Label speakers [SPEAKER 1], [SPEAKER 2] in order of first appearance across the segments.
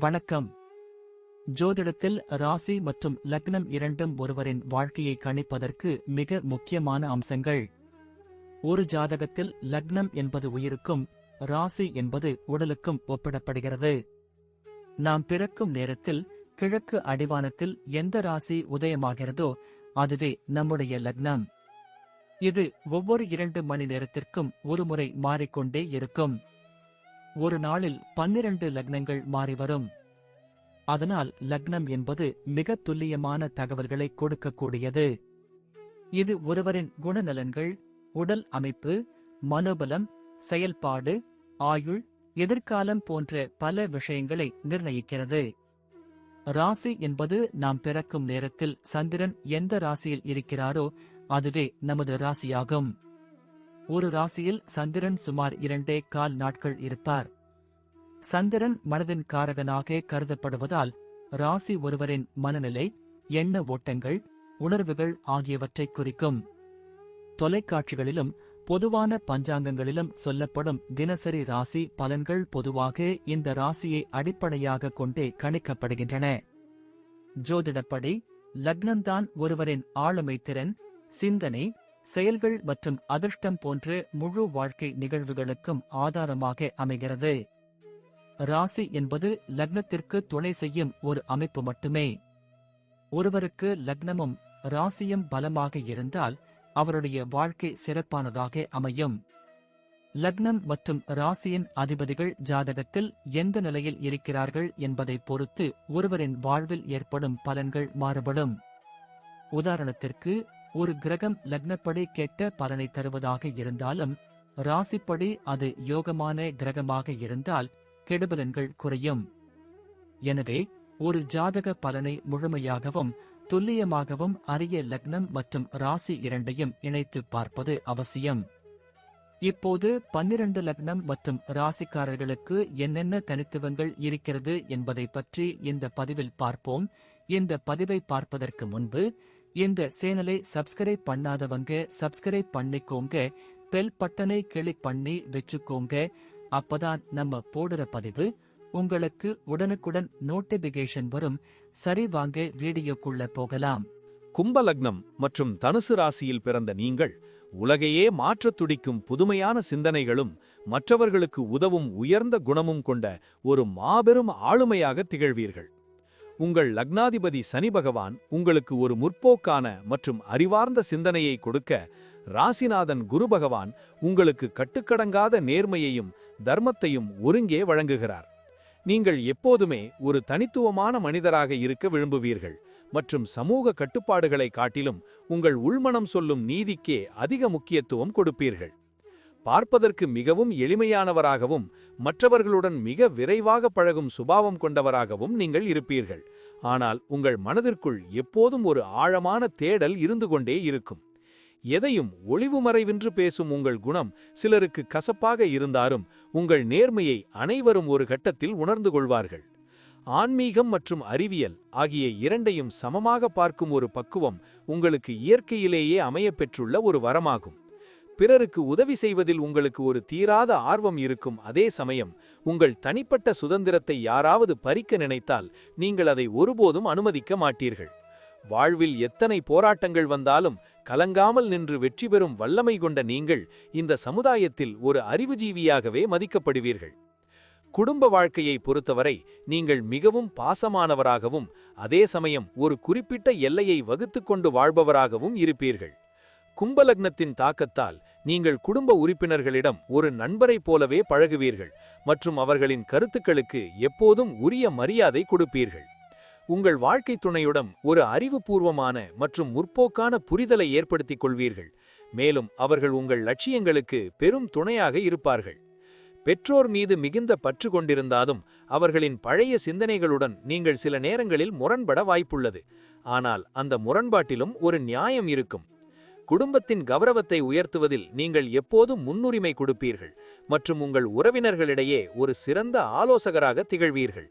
[SPEAKER 1] வணக்கம். ஜோதிடத்தில் ராசி மற்றும் லக்னம் இரண்டும் ஒருவரின் வாழ்க்கையை கணிப்பதற்கு மிக முக்கியமான அம்சங்கள். ஒரு ஜாதகத்தில் லக்னம் என்பது உயிருக்கும், ராசி என்பது உடலுக்கும் ஒப்பிடப்படுகிறது. நாம் பிறக்கும் நேரத்தில் கிழக்கு அடிவானத்தில் எந்த ராசி உதயமாகிறதோ அதுவே நம்முடைய லக்னம். இது ஒவ்வொரு 2 மணி நேரத்திற்கும் ஒருமுறை மாறிக்கொண்டே இருக்கும். ஒரு நாளில் 12 லக்னங்கள் மாறிவரும். அதனால் லக்னம் என்பது மிக துல்லியமான தகவல்களை கொடுக்கக்கூடியது. இது ஒருவரின் குணநலன்கள், உடல் அமைப்பு, மனோபலம், செயல்பாடு, ஆயுள், எதிர்காலம் போன்ற பல விஷயங்களை நிர்ணயிக்கிறது. ராசி என்பது நாம் பிறக்கும் நேரத்தில் சந்திரன் எந்த ராசியில் இருக்கிறாரோ அதுவே நமது ராசியாகும். ஒரு ராசியில் சந்திரன் சுமார் 2.25 நாட்கள் இருப்பார். சந்திரன் மனதின் காரகனாக கருதப்படுவதால் ராசி ஒருவரின் மனநிலை, எண்ண ஓட்டங்கள், உணர்வுகள் ஆகியவற்றை குறிக்கும். தொலைக்காட்சிகளிலும் பொதுவான பஞ்சாங்கங்களிலும் சொல்லப்படும் தினசரி ராசி பலன்கள் பொதுவாக இந்த ராசியை அடிப்படையாக கொண்டே கணிக்கப்படுகின்றன. ஜோதிடப்படி லக்னம்தான் ஒருவரின் ஆளுமை திறன், சிந்தனை, செயல்கள் மற்றும் அதிர்ஷ்டம் போன்ற முழு வாழ்க்கை நிகழ்வுகளுக்கும் ஆதாரமாக அமைகிறது. ராசி என்பது லக்னத்திற்கு துணை செய்யும் ஒரு அமைப்பு மட்டுமே. ஒருவருக்கு லக்னமும் ராசியும் பலமாக இருந்தால் அவருடைய வாழ்க்கை சிறப்பானதாக அமையும். லக்னம் மற்றும் ராசியின் அதிபதிகள் ஜாதகத்தில் எந்த நிலையில் இருக்கிறார்கள் என்பதை பொறுத்து ஒருவரின் வாழ்வில் ஏற்படும் பலன்கள் மாறுபடும். உதாரணத்திற்கு, ஒரு கிரகம் லக்னப்படி கெட்ட பலனை தருவதாக இருந்தாலும் ராசிப்படி அது யோகமான கிரகமாக இருந்தால் கெடுபலன்கள் குறையும். எனவே ஒரு ஜாதக பலனை முழுமையாகவும் துல்லியமாகவும் அறிய லக்னம் மற்றும் ராசி இரண்டையும் இணைத்து பார்ப்பது அவசியம். இப்போது 12 லக்னம் மற்றும் ராசிக்காரர்களுக்கு என்னென்ன தனித்துவங்கள் இருக்கிறது என்பதை பற்றி இந்த பதிவில் பார்ப்போம். இந்த பதிவை பார்ப்பதற்கு முன்பு இந்த சேனலை சப்ஸ்கிரைப் பண்ணாதவங்க சப்ஸ்கிரைப் பண்ணிக்கோங்க, பெல் பட்டனை கிளிக் பண்ணி வச்சுக்கோங்க. அப்பதான் நம்ம போடுற பதிவு உங்களுக்கு உடனுக்குடன் நோட்டிபிகேஷன் வரும். சரி, வாங்க வீடியோக்குள்ள போகலாம்.
[SPEAKER 2] கும்ப லக்னம் மற்றும் தனுசு ராசியில் பிறந்த நீங்கள் உலகையே மாற்றத் துடிக்கும் புதுமையான சிந்தனைகளும் மற்றவர்களுக்கு உதவும் உயர்ந்த குணமும் கொண்ட ஒரு மாபெரும் ஆளுமையாக திகழ்வீர்கள். உங்கள் லக்னாதிபதி சனி பகவான் உங்களுக்கு ஒரு முற்போக்கான மற்றும் அறிவார்ந்த சிந்தனையை கொடுக்க, ராசிநாதன் குரு பகவான் உங்களுக்கு கட்டுக்கடங்காத நேர்மையையும் தர்மத்தையும் ஒருங்கே வழங்குகிறார். நீங்கள் எப்போதுமே ஒரு தனித்துவமான மனிதராக இருக்க விரும்புவீர்கள் மற்றும் சமூக கட்டுப்பாடுகளை காட்டிலும் உங்கள் உள்மனம் சொல்லும் நீதிக்கே அதிக முக்கியத்துவம் கொடுப்பீர்கள். பார்ப்பதற்கு மிகவும் எளிமையானவராகவும் மற்றவர்களுடன் மிக விரைவாக பழகும் சுபாவம் கொண்டவராகவும் நீங்கள் இருப்பீர்கள். ஆனால் உங்கள் மனதிற்குள் எப்போதும் ஒரு ஆழமான தேடல் இருந்து கொண்டே இருக்கும். எதையும் ஒளிவுமறைவின்றி பேசும் உங்கள் குணம் சிலருக்கு கசப்பாக இருந்தாலும் உங்கள் நேர்மையை அனைவரும் ஒரு கட்டத்தில் உணர்ந்து கொள்வார்கள். ஆன்மீகம் மற்றும் அறிவியல் ஆகிய இரண்டையும் சமமாக பார்க்கும் ஒரு பக்குவம் உங்களுக்கு இயற்கையிலேயே அமையப்பெற்றுள்ள ஒரு வரமாகும். பிறருக்கு உதவி செய்வதில் உங்களுக்கு ஒரு தீராத ஆர்வம் இருக்கும். அதே சமயம் உங்கள் தனிப்பட்ட சுதந்திரத்தை யாராவது பறிக்க நினைத்தால் நீங்கள் அதை ஒருபோதும் அனுமதிக்க மாட்டீர்கள். வாழ்வில் எத்தனை போராட்டங்கள் வந்தாலும் கலங்காமல் நின்று வெற்றி பெறும் வல்லமை கொண்ட நீங்கள் இந்த சமுதாயத்தில் ஒரு அறிவுஜீவியாகவே மதிக்கப்படுவீர்கள். குடும்ப வாழ்க்கையை பொறுத்தவரை நீங்கள் மிகவும் பாசமானவராகவும் அதே சமயம் ஒரு குறிப்பிட்ட எல்லையை வகுத்துக்கொண்டு வாழ்பவராகவும் இருப்பீர்கள். கும்பலக்னத்தின் தாக்கத்தால் நீங்கள் குடும்ப உறுப்பினர்களிடம் ஒரு நண்பரைப் போலவே பழகுவீர்கள் மற்றும் அவர்களின் கருத்துக்களுக்கு எப்போதும் உரிய மரியாதை கொடுப்பீர்கள். உங்கள் வாழ்க்கை துணையுடன் ஒரு அறிவுபூர்வமான மற்றும் முற்போக்கான புரிதலை ஏற்படுத்திக் கொள்வீர்கள். மேலும் அவர்கள் உங்கள் லட்சியங்களுக்கு பெரும் துணையாக இருப்பார்கள். பெற்றோர் மீது மிகுந்த பற்று கொண்டிருந்தாலும் அவர்களின் பழைய சிந்தனைகளுடன் நீங்கள் சில நேரங்களில் முரண்பட வாய்ப்புள்ளது. ஆனால் அந்த முரண்பாட்டிலும் ஒரு நியாயம் இருக்கும். குடும்பத்தின் கௌரவத்தை உயர்த்துவதில் நீங்கள் எப்போதும் முன்னுரிமை கொடுப்பீர்கள் மற்றும் உங்கள் உறவினர்களிடையே ஒரு சிறந்த ஆலோசகராக திகழ்வீர்கள்.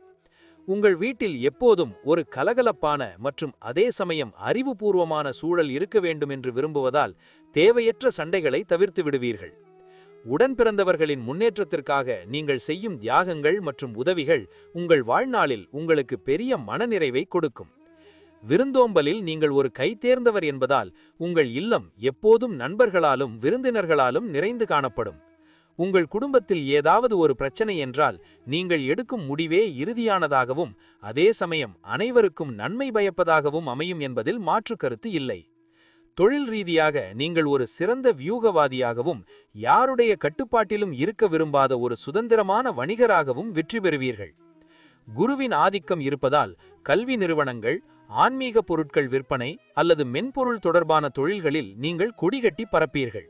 [SPEAKER 2] உங்கள் வீட்டில் எப்போதும் ஒரு கலகலப்பான மற்றும் அதே சமயம் அறிவுபூர்வமான சூழல் இருக்க வேண்டும் என்று விரும்புவதால் தேவையற்ற சண்டைகளை தவிர்த்து விடுவீர்கள். உடன் பிறந்தவர்களின் முன்னேற்றத்திற்காக நீங்கள் செய்யும் தியாகங்கள் மற்றும் உதவிகள் உங்கள் வாழ்நாளில் உங்களுக்கு பெரிய மனநிறைவை கொடுக்கும். விருந்தோம்பலில் நீங்கள் ஒரு கைதேர்ந்தவர் என்பதால் உங்கள் இல்லம் எப்போதும் நண்பர்களாலும் விருந்தினர்களாலும் நிறைந்து காணப்படும். உங்கள் குடும்பத்தில் ஏதாவது ஒரு பிரச்சனை என்றால் நீங்கள் எடுக்கும் முடிவே இறுதியானதாகவும் அதே சமயம் அனைவருக்கும் நன்மை பயப்பதாகவும் அமையும் என்பதில் மாற்று கருத்து இல்லை. தொழில் ரீதியாக நீங்கள் ஒரு சிறந்த வியூகவாதியாகவும் யாருடைய கட்டுப்பாட்டிலும் இருக்க விரும்பாத ஒரு சுதந்திரமான வணிகராகவும் வெற்றி பெறுவீர்கள். குருவின் ஆதிக்கம் இருப்பதால் கல்வி நிறுவனங்கள், ஆன்மீக பொருட்கள் விற்பனை அல்லது மென்பொருள் தொடர்பான தொழில்களில் நீங்கள் கொடிகட்டி பரப்பீர்கள்.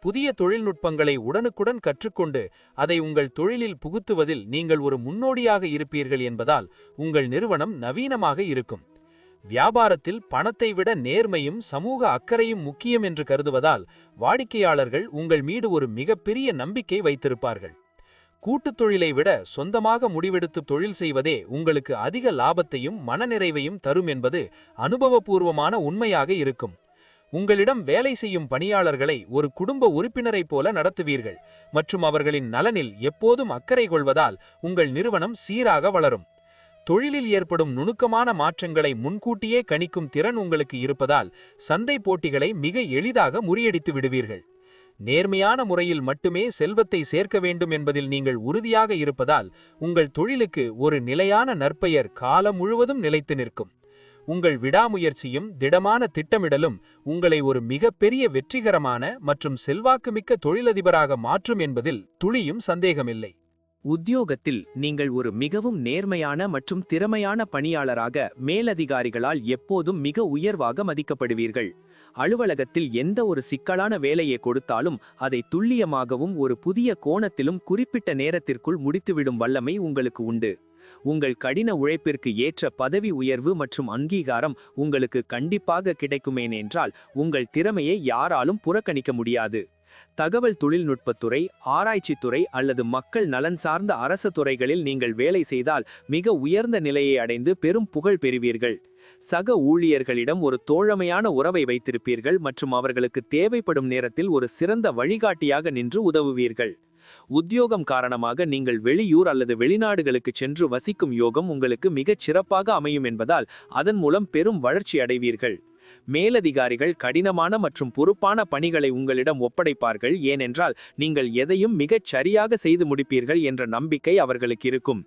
[SPEAKER 2] புதிய தொழில்நுட்பங்களை உடனுக்குடன் கற்றுக்கொண்டு அதை உங்கள் தொழிலில் புகுத்துவதில் நீங்கள் ஒரு முன்னோடியாக இருப்பீர்கள் என்பதால் உங்கள் நிறுவனம் நவீனமாக இருக்கும். வியாபாரத்தில் பணத்தை விட நேர்மையும் சமூக அக்கறையும் முக்கியம் என்று கருதுவதால் வாடிக்கையாளர்கள் உங்கள் மீது ஒரு மிகப்பெரிய நம்பிக்கை வைத்திருப்பார்கள். கூட்டுத் தொழிலை விட சொந்தமாக முடிவெடுத்து தொழில் செய்வதே உங்களுக்கு அதிக லாபத்தையும் மனநிறைவையும் தரும் என்பது அனுபவபூர்வமான உண்மையாக இருக்கும். உங்களிடம் வேலை செய்யும் பணியாளர்களை ஒரு குடும்ப உறுப்பினரைப் போல நடத்துவீர்கள் மற்றும் அவர்களின் நலனில் எப்போதும் அக்கறை கொள்வதால் உங்கள் நிறுவனம் சீராக வளரும். தொழிலில் ஏற்படும் நுணுக்கமான மாற்றங்களை முன்கூட்டியே கணிக்கும் திறன் உங்களுக்கு இருப்பதால் சந்தை போட்டிகளை மிக எளிதாக முறியடித்து விடுவீர்கள். நேர்மையான முறையில் மட்டுமே செல்வத்தை சேர்க்க வேண்டும் என்பதில் நீங்கள் உறுதியாக இருப்பதால் உங்கள் தொழிலுக்கு ஒரு நிலையான நற்பெயர் காலம் முழுவதும் நிலைத்து நிற்கும். உங்கள் விடாமுயற்சியும் திடமான திட்டமிடலும் உங்களை ஒரு மிகப்பெரிய வெற்றிகரமான மற்றும் செல்வாக்குமிக்க தொழிலதிபராக மாற்றும் என்பதில் துளியும் சந்தேகமில்லை.
[SPEAKER 3] உத்தியோகத்தில் நீங்கள் ஒரு மிகவும் நேர்மையான மற்றும் திறமையான பணியாளராக மேலதிகாரிகளால் எப்போதும் மிக உயர்வாக மதிக்கப்படுவீர்கள். அலுவலகத்தில் எந்த ஒரு சிக்கலான வேலையை கொடுத்தாலும் அதை துல்லியமாகவும் ஒரு புதிய கோணத்திலும் குறிப்பிட்ட நேரத்திற்குள் முடித்துவிடும் வல்லமை உங்களுக்கு உண்டு. உங்கள் கடின உழைப்பிற்கு ஏற்ற பதவி உயர்வு மற்றும் அங்கீகாரம் உங்களுக்கு கண்டிப்பாக கிடைக்குமேனென்றால் உங்கள் திறமையை யாராலும் புறக்கணிக்க முடியாது. தகவல் தொழில்நுட்பத்துறை, ஆராய்ச்சித்துறை அல்லது மக்கள் நலன் சார்ந்த அரசு துறைகளில் நீங்கள் வேலை செய்தால் மிக உயர்ந்த நிலையை அடைந்து பெரும் புகழ் பெறுவீர்கள். சக ஊழியர்களிடம் ஒரு தோழமையான உறவை வைத்திருப்பீர்கள் மற்றும் அவர்களுக்கு தேவைப்படும் நேரத்தில் ஒரு சிறந்த வழிகாட்டியாக நின்று உதவுவீர்கள். உத்தியோகம் காரணமாக நீங்கள் வெளியூர் அல்லது வெளிநாடுகளுக்கு சென்று வசிக்கும் யோகம் உங்களுக்கு மிகச் சிறப்பாக அமையும் என்பதால் அதன் மூலம் பெரும் வளர்ச்சி அடைவீர்கள். மேலதிகாரிகள் கடினமான மற்றும் பொறுப்பான பணிகளை உங்களிடம் ஒப்படைப்பார்கள், ஏனென்றால் நீங்கள் எதையும் மிகச் சரியாக செய்து முடிப்பீர்கள் என்ற நம்பிக்கை அவர்களுக்கு இருக்கும்.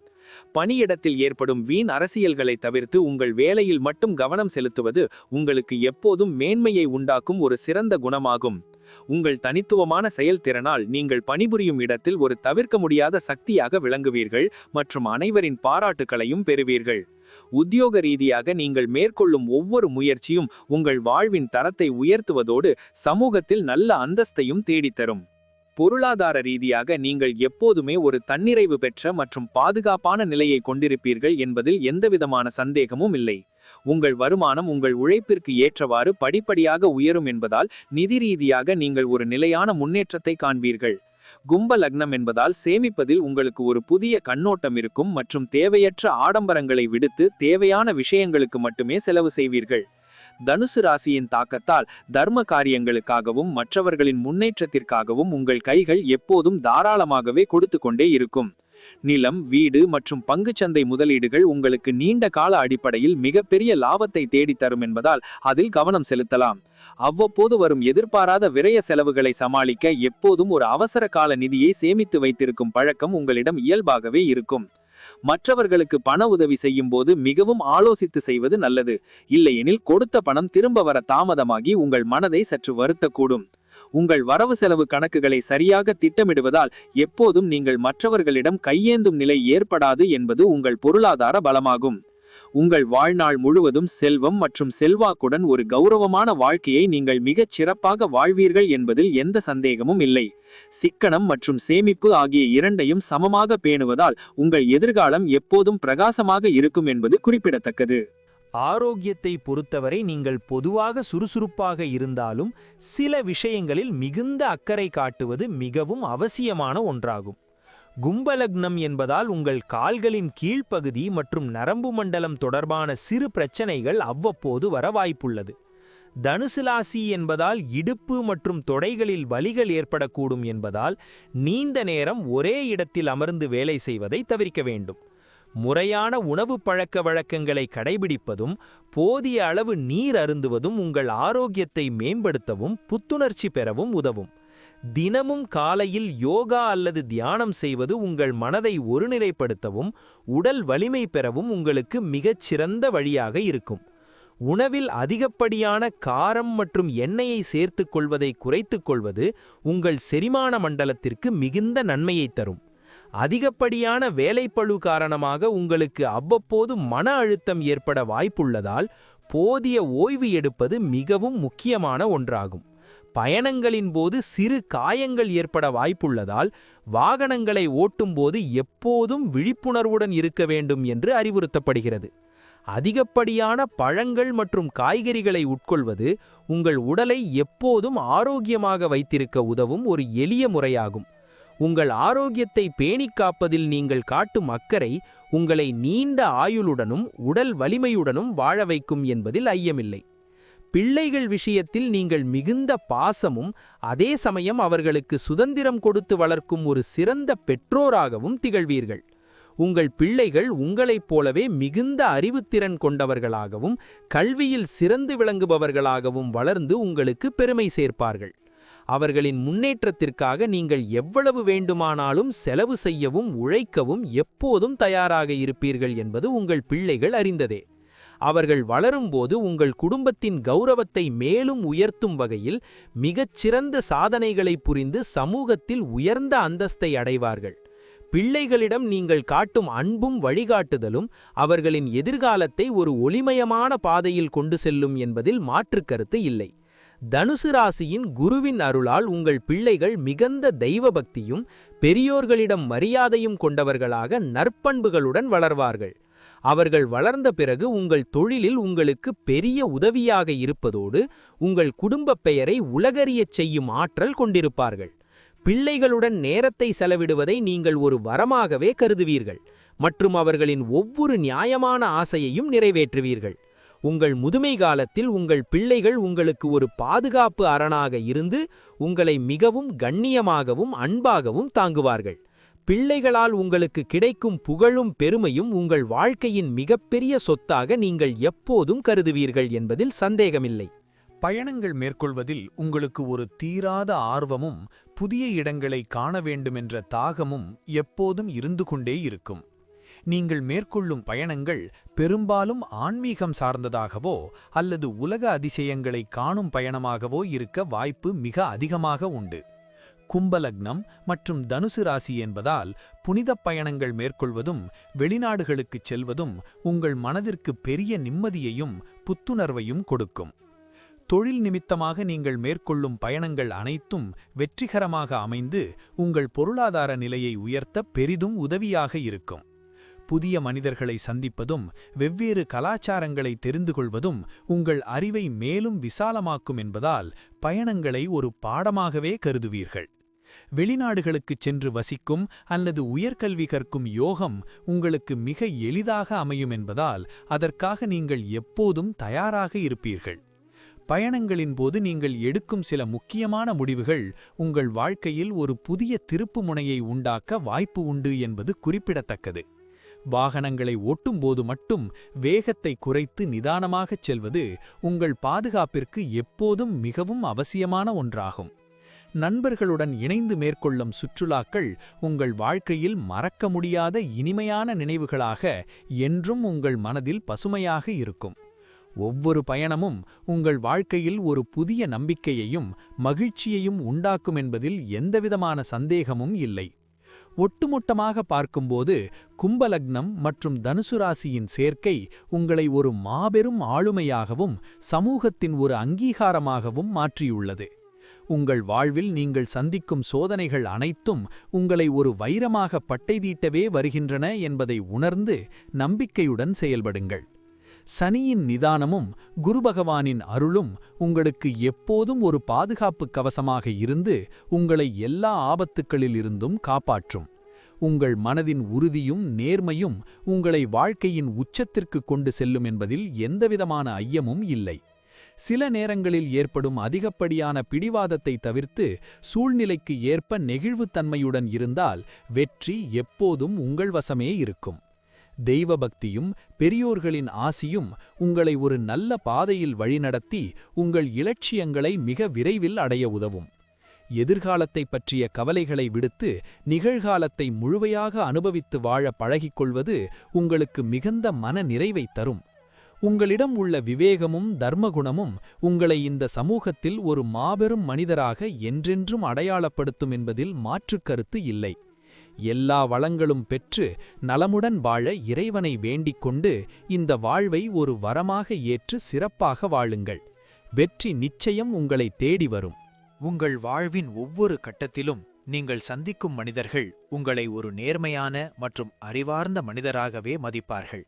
[SPEAKER 3] பணியிடத்தில் ஏற்படும் வீண் அரசியல்களை தவிர்த்து உங்கள் வேலையில் மட்டும் கவனம் செலுத்துவது உங்களுக்கு எப்போதும் மேன்மையை உண்டாக்கும் ஒரு சிறந்த குணமாகும். உங்கள் தனித்துவமான செயல்திறனால் நீங்கள் பணிபுரியும் இடத்தில் ஒரு தவிர்க்க முடியாத சக்தியாக விளங்குவீர்கள் மற்றும் அனைவரின் பாராட்டுக்களையும் பெறுவீர்கள். உத்தியோக ரீதியாக நீங்கள் மேற்கொள்ளும் ஒவ்வொரு முயற்சியும் உங்கள் வாழ்வின் தரத்தை உயர்த்துவதோடு சமூகத்தில் நல்ல அந்தஸ்தையும் தேடித்தரும். பொருளாதார ரீதியாக நீங்கள் எப்போதுமே ஒரு தன்னிறைவு பெற்ற மற்றும் பாதுகாப்பான நிலையை கொண்டிருப்பீர்கள் என்பதில் எந்தவிதமான சந்தேகமும் இல்லை. உங்கள் வருமானம் உங்கள் உழைப்பிற்கு ஏற்றவாறு படிப்படியாக உயரும் என்பதால் நிதி ரீதியாக நீங்கள் ஒரு நிலையான முன்னேற்றத்தை காண்பீர்கள். கும்ப லக்னம் என்பதால் சேமிப்பதில் உங்களுக்கு ஒரு புதிய கண்ணோட்டம் இருக்கும் மற்றும் தேவையற்ற ஆடம்பரங்களை விடுத்து தேவையான விஷயங்களுக்கு மட்டுமே செலவு செய்வீர்கள். தனுசு ராசியின் தாக்கத்தால் தர்ம காரியங்களுக்காகவும் மற்றவர்களின் முன்னேற்றத்திற்காகவும் உங்கள் கைகள் எப்போதும் தாராளமாகவே கொடுத்து கொண்டே இருக்கும். நிலம், வீடு மற்றும் பங்குச்சந்தை முதலீடுகள் உங்களுக்கு நீண்ட கால அடிப்படையில் மிகப்பெரிய லாபத்தை தேடித்தரும் என்பதால் அதில் கவனம் செலுத்தலாம். அவ்வப்போது வரும் எதிர்பாராத விரய செலவுகளை சமாளிக்க எப்போதும் ஒரு அவசர கால நிதியை சேமித்து வைத்திருக்கும் பழக்கம் உங்களிடம் இயல்பாகவே இருக்கும். மற்றவர்களுக்கு பண உதவி செய்யும் போது மிகவும் ஆலோசித்து செய்வது நல்லது. இல்லையெனில் கொடுத்த பணம் திரும்ப வர தாமதமாகி உங்கள் மனதை சற்று வருத்தக்கூடும். உங்கள் வரவு செலவு கணக்குகளை சரியாக திட்டமிடுவதால் எப்போதும் நீங்கள் மற்றவர்களிடம் கையேந்தும் நிலை ஏற்படாது என்பது உங்கள் பொருளாதார பலமாகும். உங்கள் வாழ்நாள் முழுவதும் செல்வம் மற்றும் செல்வாக்குடன் ஒரு கௌரவமான வாழ்க்கையை நீங்கள் மிகச் சிறப்பாக வாழ்வீர்கள் என்பதில் எந்த சந்தேகமும் இல்லை. சிக்கனம் மற்றும் சேமிப்பு ஆகிய இரண்டையும் சமமாக பேணுவதால் உங்கள் எதிர்காலம் எப்போதும் பிரகாசமாக இருக்கும் என்பது குறிப்பிடத்தக்கது.
[SPEAKER 4] ஆரோக்கியத்தை பொறுத்தவரை நீங்கள் பொதுவாக சுறுசுறுப்பாக இருந்தாலும் சில விஷயங்களில் மிகுந்த அக்கறை காட்டுவது மிகவும் அவசியமான ஒன்றாகும். கும்பலக்னம் என்பதால் உங்கள் கால்களின் கீழ்ப்பகுதி மற்றும் நரம்பு மண்டலம் தொடர்பான சிறு பிரச்சனைகள் அவ்வப்போது வர வாய்ப்புள்ளது. தனுசு ராசி என்பதால் இடுப்பு மற்றும் தொடைகளில் வலிகள் ஏற்படக்கூடும் என்பதால் நீண்ட நேரம் ஒரே இடத்தில் அமர்ந்து வேலை செய்வதை தவிர்க்க வேண்டும். முறையான உணவு பழக்க வழக்கங்களை கடைபிடிப்பதும் போதிய அளவு நீர் அருந்துவதும் உங்கள் ஆரோக்கியத்தை மேம்படுத்தவும் புத்துணர்ச்சி பெறவும் உதவும். தினமும் காலையில் யோகா அல்லது தியானம் செய்வது உங்கள் மனதை ஒருநிலைப்படுத்தவும் உடல் வலிமை பெறவும் உங்களுக்கு மிகச்சிறந்த வழியாக இருக்கும். உணவில் அதிகப்படியான காரம் மற்றும் எண்ணெயை சேர்த்துக் கொள்வதை குறைத்துக் கொள்வது உங்கள் செரிமான மண்டலத்திற்கு மிகுந்த நன்மையை தரும். அதிகப்படியான வேலைப்பளு காரணமாக உங்களுக்கு அவ்வப்போது மன அழுத்தம் ஏற்பட வாய்ப்புள்ளதால் போதிய ஓய்வு எடுப்பது மிகவும் முக்கியமான ஒன்றாகும். பயணங்களின் போது சிறு காயங்கள் ஏற்பட வாய்ப்புள்ளதால் வாகனங்களை ஓட்டும்போது எப்போதும் விழிப்புணர்வுடன் இருக்க வேண்டும் என்று அறிவுறுத்தப்படுகிறது. அதிகப்படியான பழங்கள் மற்றும் காய்கறிகளை உட்கொள்வது உங்கள் உடலை எப்போதும் ஆரோக்கியமாக வைத்திருக்க உதவும் ஒரு எளிய முறையாகும். உங்கள் ஆரோக்கியத்தை பேணிக் காப்பதில் நீங்கள் காட்டும் அக்கறை உங்களை நீண்ட ஆயுளுடனும் உடல் வலிமையுடனும் வாழ வைக்கும் என்பதில் ஐயமில்லை. பிள்ளைகள் விஷயத்தில் நீங்கள் மிகுந்த பாசமும் அதே சமயம் அவர்களுக்கு சுதந்திரம் கொடுத்து வளர்க்கும் ஒரு சிறந்த பெற்றோராகவும் திகழ்வீர்கள். உங்கள் பிள்ளைகள் உங்களைப் போலவே மிகுந்த அறிவுத்திறன் கொண்டவர்களாகவும் கல்வியில் சிறந்து விளங்குபவர்களாகவும் வளர்ந்து உங்களுக்கு பெருமை சேர்ப்பார்கள். அவர்களின் முன்னேற்றத்திற்காக நீங்கள் எவ்வளவு வேண்டுமானாலும் செலவு செய்யவும் உழைக்கவும் எப்போதும் தயாராக இருப்பீர்கள் என்பது உங்கள் பிள்ளைகள் அறிந்ததே. அவர்கள் வளரும்போது உங்கள் குடும்பத்தின் கௌரவத்தை மேலும் உயர்த்தும் வகையில் மிகச்சிறந்த சாதனைகளை புரிந்து சமூகத்தில் உயர்ந்த அந்தஸ்தை அடைவார்கள். பிள்ளைகளிடம் நீங்கள் காட்டும் அன்பும் வழிகாட்டுதலும் அவர்களின் எதிர்காலத்தை ஒரு ஒளிமயமான பாதையில் கொண்டு செல்லும் என்பதில் மாற்றுக் கருத்து இல்லை. தனுசு ராசியின் குருவின் அருளால் உங்கள் பிள்ளைகள் மிகுந்த தெய்வ பக்தியும் பெரியோர்களிடம் மரியாதையும் கொண்டவர்களாக நற்பண்புகளுடன் வளர்வார்கள். அவர்கள் வளர்ந்த பிறகு உங்கள் தொழிலில் உங்களுக்கு பெரிய உதவியாக இருப்பதோடு உங்கள் குடும்பப் பெயரை உலகறியச் செய்யும் ஆற்றல் கொண்டிருப்பார்கள். பிள்ளைகளுடன் நேரத்தை செலவிடுவதை நீங்கள் ஒரு வரமாகவே கருதுவீர்கள் மற்றும் அவர்களின் ஒவ்வொரு நியாயமான ஆசையையும் நிறைவேற்றுவீர்கள். உங்கள் முதுமை காலத்தில் உங்கள் பிள்ளைகள் உங்களுக்கு ஒரு பாதுகாப்பு அரணாக இருந்து உங்களை மிகவும் கண்ணியமாகவும் அன்பாகவும் தாங்குவார்கள். பிள்ளைகளால் உங்களுக்கு கிடைக்கும் புகழும் பெருமையும் உங்கள் வாழ்க்கையின் மிகப்பெரிய சொத்தாக நீங்கள் எப்போதும் கருதுவீர்கள் என்பதில் சந்தேகமில்லை.
[SPEAKER 5] பயணங்கள் மேற்கொள்வதில் உங்களுக்கு ஒரு தீராத ஆர்வமும் புதிய இடங்களை காண வேண்டுமென்ற தாகமும் எப்போதும் இருந்து கொண்டே இருக்கும். நீங்கள் மேற்கொள்ளும் பயணங்கள் பெரும்பாலும் ஆன்மீகம் சார்ந்ததாகவோ அல்லது உலக அதிசயங்களை காணும் பயணமாகவோ இருக்க வாய்ப்பு மிக அதிகமாக உண்டு. கும்பலக்னம் மற்றும் தனுசு ராசி என்பதால் புனிதப் பயணங்கள் மேற்கொள்வதும் வெளிநாடுகளுக்குச் செல்வதும் உங்கள் மனதிற்கு பெரிய நிம்மதியையும் புத்துணர்வையும் கொடுக்கும். தொழில் நிமித்தமாக நீங்கள் மேற்கொள்ளும் பயணங்கள் அனைத்தும் வெற்றிகரமாக அமைந்து உங்கள் பொருளாதார நிலையை உயர்த்த பெரிதும் உதவியாக இருக்கும். புதிய மனிதர்களை சந்திப்பதும் வெவ்வேறு கலாச்சாரங்களை தெரிந்து கொள்வதும் உங்கள் அறிவை மேலும் விசாலமாக்கும் என்பதால் பயணங்களை ஒரு பாடமாகவே கருதுவீர்கள். வெளிநாடுகளுக்குச் சென்று வசிக்கும் அல்லது உயர்கல்வி கற்கும் யோகம் உங்களுக்கு மிக எளிதாக அமையும் என்பதால் அதற்காக நீங்கள் எப்போதும் தயாராக இருப்பீர்கள். பயணங்களின் போது நீங்கள் எடுக்கும் சில முக்கியமான முடிவுகள் உங்கள் வாழ்க்கையில் ஒரு புதிய திருப்புமுனையை உண்டாக்க வாய்ப்பு உண்டு என்பது குறிப்பிடத்தக்கது. வாகனங்களை ஓட்டும்போது மட்டும் வேகத்தை குறைத்து நிதானமாகச் செல்வது உங்கள் பாதுகாப்பிற்கு எப்போதும் மிகவும் அவசியமான ஒன்றாகும். நண்பர்களுடன் இணைந்து மேற்கொள்ளும் சுற்றுலாக்கள் உங்கள் வாழ்க்கையில் மறக்க முடியாத இனிமையான நினைவுகளாக என்றும் உங்கள் மனதில் பசுமையாக இருக்கும். ஒவ்வொரு பயணமும் உங்கள் வாழ்க்கையில் ஒரு புதிய நம்பிக்கையையும் மகிழ்ச்சியையும் உண்டாக்கும் என்பதில் எந்தவிதமான சந்தேகமும் இல்லை. ஒட்டுமொத்தமாக பார்க்கும்போது கும்பலக்னம் மற்றும் தனுசு ராசியின் சேர்க்கை உங்களை ஒரு மாபெரும் ஆளுமையாகவும் சமூகத்தின் ஒரு அங்கீகாரமாகவும் மாற்றியுள்ளது. உங்கள் வாழ்வில் நீங்கள் சந்திக்கும் சோதனைகள் அனைத்தும் உங்களை ஒரு வைரமாக பட்டை தீட்டவே வருகின்றன என்பதை உணர்ந்து நம்பிக்கையுடன் செயல்படுங்கள். சனியின் நிதானமும் குருபகவானின் அருளும் உங்களுக்கு எப்போதும் ஒரு பாதுகாப்பு கவசமாக இருந்து உங்களை எல்லா ஆபத்துக்களிலிருந்தும் காப்பாற்றும். உங்கள் மனதின் உறுதியும் நேர்மையும் உங்களை வாழ்க்கையின் உச்சத்திற்கு கொண்டு செல்லும் என்பதில் எந்தவிதமான ஐயமும் இல்லை. சில நேரங்களில் ஏற்படும் அதிகப்படியான பிடிவாதத்தை தவிர்த்து சூழ்நிலைக்கு ஏற்ப நெகிழ்வுத்தன்மையுடன் இருந்தால் வெற்றி எப்போதும் உங்கள் வசமே இருக்கும். தெய்வபக்தியும் பெரியோர்களின் ஆசியும் உங்களை ஒரு நல்ல பாதையில் வழிநடத்தி உங்கள் இலட்சியங்களை மிக விரைவில் அடைய உதவும். எதிர்காலத்தை பற்றிய கவலைகளை விடுத்து நிகழ்காலத்தை முழுமையாக அனுபவித்து வாழ பழகிக்கொள்வது உங்களுக்கு மிகுந்த மன நிறைவைத் தரும். உங்களிடம் உள்ள விவேகமும் தர்மகுணமும் உங்களை இந்த சமூகத்தில் ஒரு மாபெரும் மனிதராக என்றென்றும் அடையாளப்படுத்தும் என்பதில் மாற்றுக் கருத்து இல்லை. எல்லா வளங்களும் பெற்று நலமுடன் வாழ இறைவனை வேண்டிக் கொண்டு இந்த வாழ்வை ஒரு வரமாக ஏற்று சிறப்பாக வாழுங்கள். வெற்றி நிச்சயம் உங்களை தேடி வரும்.
[SPEAKER 6] உங்கள் வாழ்வின் ஒவ்வொரு கட்டத்திலும் நீங்கள் சந்திக்கும் மனிதர்கள் உங்களை ஒரு நேர்மையான மற்றும் அறிவார்ந்த மனிதராகவே மதிப்பார்கள்.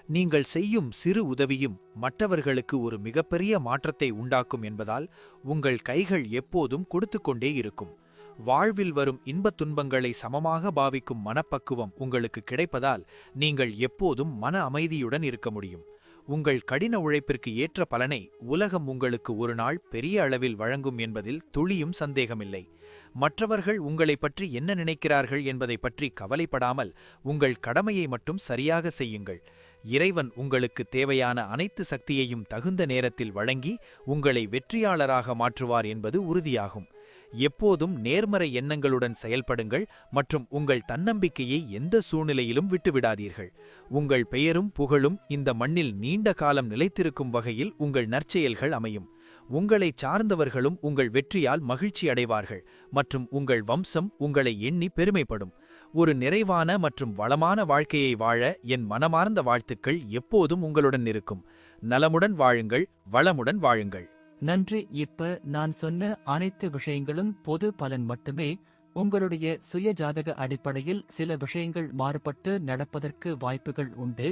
[SPEAKER 6] நீங்கள் செய்யும் சிறு உதவியும் மற்றவர்களுக்கு ஒரு மிகப்பெரிய மாற்றத்தை உண்டாக்கும் என்பதால் உங்கள் கைகள் எப்போதும் கொடுத்துக்கொண்டே இருக்கும். வாழ்வில் வரும் இன்பத் துன்பங்களை சமமாக பாவிக்கும் மனப்பக்குவம் உங்களுக்கு கிடைப்பதால் நீங்கள் எப்போதும் மன அமைதியுடன் இருக்க முடியும். உங்கள் கடின உழைப்பிற்கு ஏற்ற பலனை உலகம் உங்களுக்கு ஒரு நாள் பெரிய அளவில் வழங்கும் என்பதில் துளியும் சந்தேகமில்லை. மற்றவர்கள் உங்களை பற்றி என்ன நினைக்கிறார்கள் என்பதை பற்றி கவலைப்படாமல் உங்கள் கடமையை மட்டும் சரியாக செய்யுங்கள். இறைவன் உங்களுக்கு தேவையான அனைத்து சக்தியையும் தகுந்த நேரத்தில் வழங்கி உங்களை வெற்றியாளராக மாற்றுவார் என்பது உறுதியாகும். எப்போதும் நேர்மறை எண்ணங்களுடன் செயல்படுங்கள் மற்றும் உங்கள் தன்னம்பிக்கையை எந்த சூழ்நிலையிலும் விட்டுவிடாதீர்கள். உங்கள் பெயரும் புகழும் இந்த மண்ணில் நீண்ட காலம் நிலைத்திருக்கும் வகையில் உங்கள் நற்செயல்கள் அமையும். உங்களை சார்ந்தவர்களும் உங்கள் வெற்றியால் மகிழ்ச்சி அடைவார்கள் மற்றும் உங்கள் வம்சம் உங்களை எண்ணி பெருமைப்படும். ஒரு நிறைவான மற்றும் வளமான வாழ்க்கையை வாழ என் மனமார்ந்த வாழ்த்துக்கள் எப்போதும் உங்களுடன் இருக்கும். நலமுடன் வாழுங்கள், வளமுடன் வாழுங்கள்.
[SPEAKER 1] நன்றி. இப்ப நான் சொன்ன அனைத்து விஷயங்களும் பொது பலன் மட்டுமே. உங்களுடைய சுய ஜாதக அடிப்படையில் சில விஷயங்கள் மாறுபட்டு நடப்பதற்கு வாய்ப்புகள் உண்டு.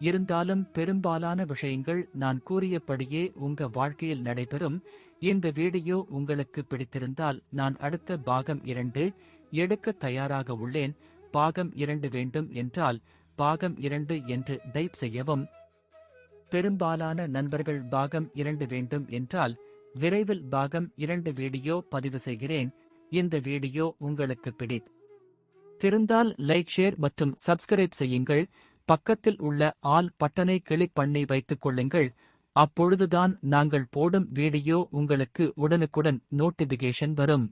[SPEAKER 1] இருந்தாலும் பெரும்பாலான விஷயங்கள் நான் கூறியபடியே உங்க வாழ்க்கையில் நடைபெறும். இந்த வீடியோ உங்களுக்கு பிடித்திருந்தால் நான் அடுத்த பாகம் 2 எடுக்க தயாராக உள்ளேன். பாகம் 2 வேண்டும் என்றால் பாகம் 2 என்று டைப் செய்யவும். பெரும்பாலான நண்பர்கள் பாகம் 2 வேண்டும் என்றால் விரைவில் பாகம் 2 வீடியோ பதிவு செய்கிறேன். இந்த வீடியோ உங்களுக்கு பிடித்திருந்தால் லைக், ஷேர் மற்றும் சப்ஸ்கிரைப் செய்யுங்கள். பக்கத்தில் உள்ள ஆல் பட்டனை கிளிக் பண்ணி வைத்துக் கொள்ளுங்கள். அப்பொழுதுதான் நாங்கள் போடும் வீடியோ உங்களுக்கு உடனுக்குடன் நோட்டிபிகேஷன் வரும்.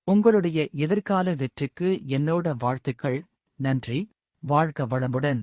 [SPEAKER 1] உங்களுடைய எதிர்கால வெற்றிக்கு என்னோட வாழ்த்துக்கள். நன்றி. வாழ்க வளமுடன்.